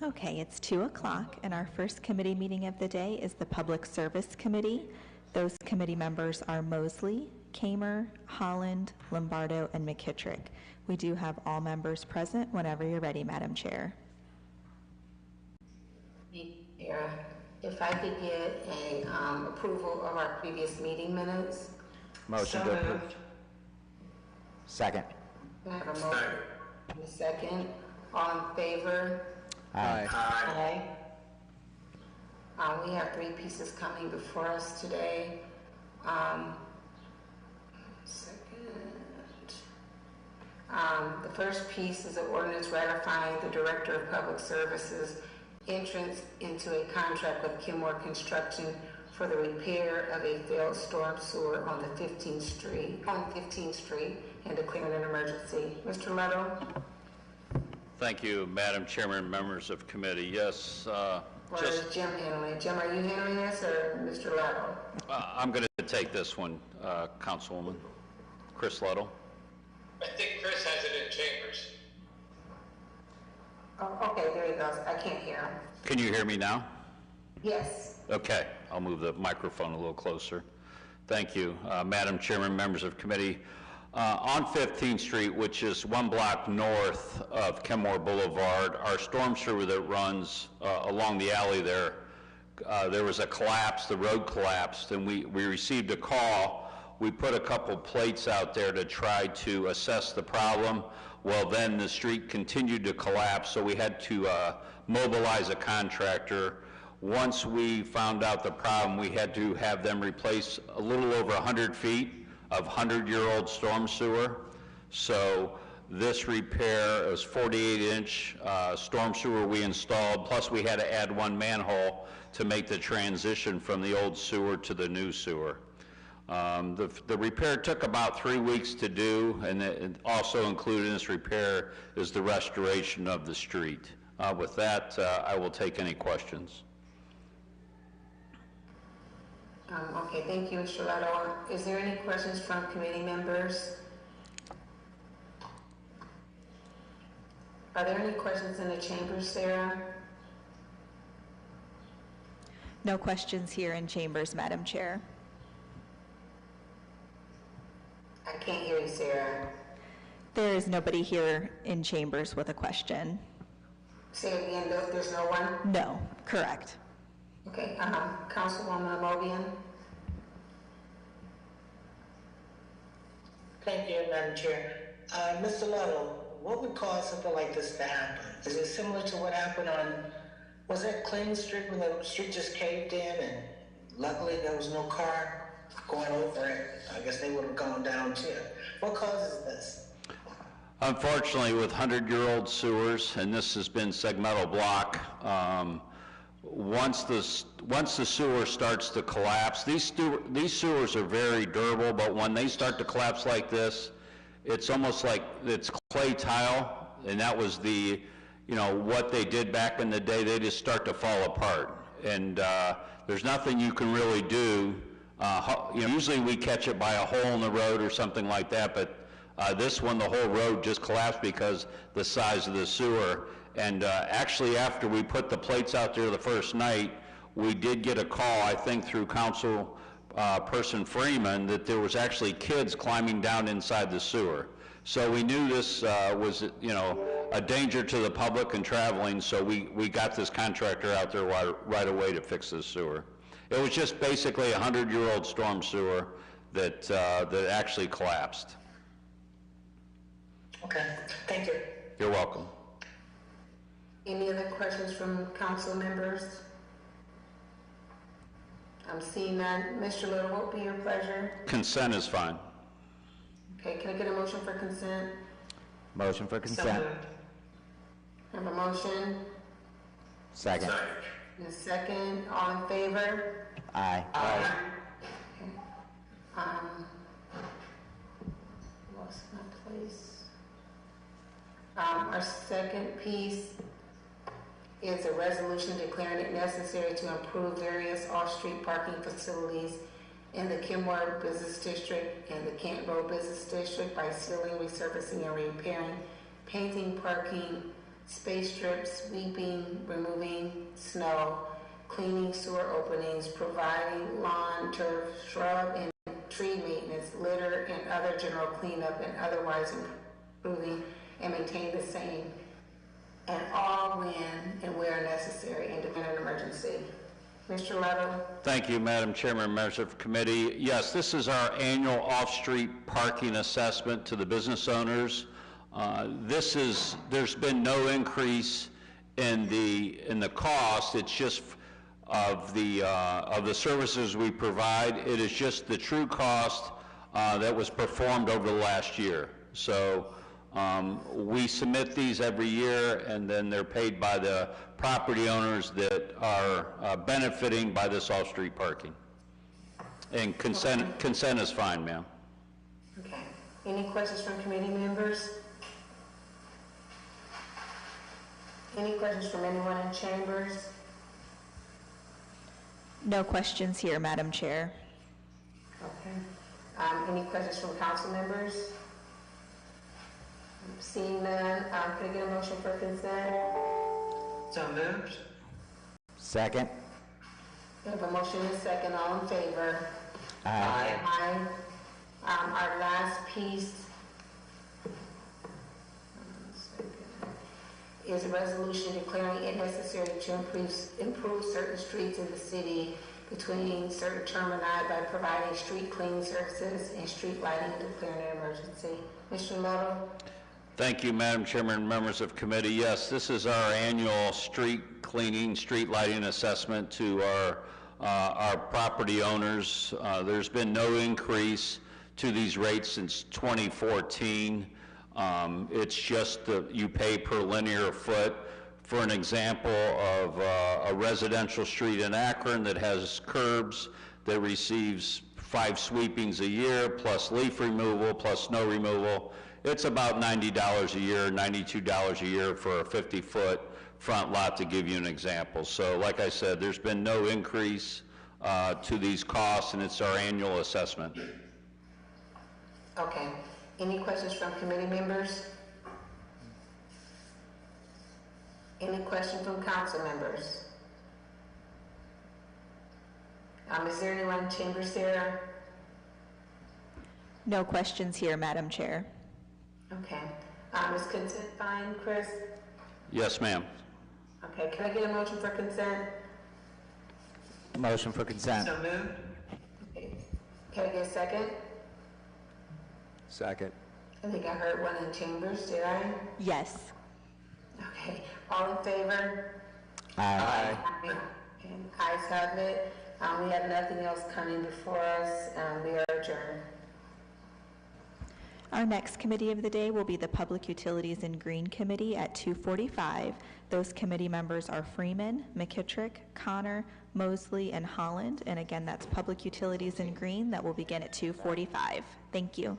Okay, it's 2 o'clock, and our first committee meeting of the day is the Public Service Committee. Those committee members are Mosley, Kamer, Holland, Lombardo, and McKittrick. We do have all members present whenever you're ready, Madam Chair. Yeah. If I could get an approval of our previous meeting minutes. Motion to approve. Second. I have a motion and a second. All in favor? Aye. Aye. We have 3 pieces coming before us today. The first piece is an ordinance ratifying the Director of Public Services entrance into a contract with Kenmore Construction for the repair of a failed storm sewer on 15th Street, and declaring an emergency. Mr. Leto? Thank you, Madam Chairman, members of committee. Yes. Or is Jim handling it? Jim, are you handling this, or Mr. Leto? I'm going to take this one, Councilwoman. Chris Leto. I think Chris has it in chambers. Oh, okay, there he goes. I can't hear him. Can you hear me now? Yes. Okay, I'll move the microphone a little closer. Thank you, Madam Chairman, members of committee. On 15th Street, which is 1 block north of Kenmore Boulevard, our storm sewer that runs along the alley there, there was a collapse, the road collapsed, and we received a call. We put a couple plates out there to try to assess the problem. Well, then the street continued to collapse, so we had to mobilize a contractor. Once we found out the problem, we had to have them replace a little over 100 feet of 100-year-old storm sewer. So this repair is 48-inch storm sewer we installed, plus we had to add 1 manhole to make the transition from the old sewer to the new sewer. The repair took about 3 weeks to do, and also included in this repair is the restoration of the street. With that, I will take any questions. Okay, thank you, Mr. Leto. Is there any questions from committee members? Are there any questions in the chamber, Sarah? No questions here in chambers, Madam Chair. I can't hear you, Sarah. There is nobody here in chambers with a question. Say it again, there's no one? No, correct. Okay, Councilwoman Mobian. Thank you, Madam Chair. Mr. Leto, what would cause something like this to happen? Is it similar to what happened on, was that Clinton Street when the street just caved in and luckily there was no car going over it? I guess they would have gone down too. What causes this? Unfortunately, with 100-year-old sewers, and this has been segmental block, once the sewer starts to collapse, these sewers are very durable, but when they start to collapse like this, it's almost like it's clay tile, and that was the, what they did back in the day. They just start to fall apart, and there's nothing you can really do. Usually we catch it by a hole in the road or something like that, but this one, the whole road just collapsed because the size of the sewer. And actually, after we put the plates out there the first night, we did get a call, I think through Council Person Freeman, that there was actually kids climbing down inside the sewer. So we knew this was, a danger to the public and traveling, so we got this contractor out there right away to fix this sewer. It was just basically a 100-year-old storm sewer that actually collapsed. Okay, thank you. You're welcome. Any other questions from council members? I'm seeing none. Mr. Little, what would be your pleasure? Consent is fine. Okay, can I get a motion for consent? Motion for consent. I have a motion. Second. And a second. All in favor? Aye. Aye. Okay. Lost my place. Our second piece is a resolution declaring it necessary to improve various off-street parking facilities in the Kenmore Business District and the Kent Road Business District by sealing, resurfacing, and repairing, painting parking space strips, sweeping, removing snow, cleaning sewer openings, providing lawn, turf, shrub, and tree maintenance, litter, and other general cleanup, and otherwise improving and maintain the same, and all when and where necessary and dependent on emergency. Mr. Leto? Thank you, Madam Chairman, members of the committee. Yes, this is our annual off-street parking assessment to the business owners. There's been no increase in the cost. It's just of the services we provide. It is just the true cost that was performed over the last year. So we submit these every year, and then they're paid by the property owners that are benefiting by this off-street parking. And consent is fine, ma'am. Okay. Any questions from committee members? Any questions from anyone in chambers? No questions here, Madam Chair. Okay. Any questions from council members? Seeing none, can I get a motion for consent? So moved. Second. We have a motion and a second. All in favor? Aye. Aye. Our last piece is a resolution declaring it necessary to improve certain streets in the city between certain termini by providing street cleaning services and street lighting and declaring an emergency. Mr. Little? Thank you, Madam Chairman, members of committee. Yes, this is our annual street cleaning, street lighting assessment to our property owners. There's been no increase to these rates since 2014. It's just you pay per linear foot. For an example of a residential street in Akron that has curbs that receives 5 sweepings a year, plus leaf removal, plus snow removal, it's about $90 a year, $92 a year for a 50-foot front lot, to give you an example. So like I said, there's been no increase to these costs, and it's our annual assessment. Okay. Any questions from committee members? Any questions from council members? Is there anyone in chambers there? No questions here, Madam Chair. Okay. Is consent fine, Chris? Yes, ma'am. Okay. Can I get a motion for consent? Motion for consent. So moved. Okay. Can I get a second? Second. I think I heard one in chambers, did I? Yes. Okay. All in favor? Aye. And ayes have it. We have nothing else coming before us. We are adjourned. Our next committee of the day will be the Public Utilities and Green Committee at 2:45. Those committee members are Freeman, McKittrick, Connor, Mosley, and Holland. And again, that's Public Utilities and Green. That will begin at 2:45. Thank you.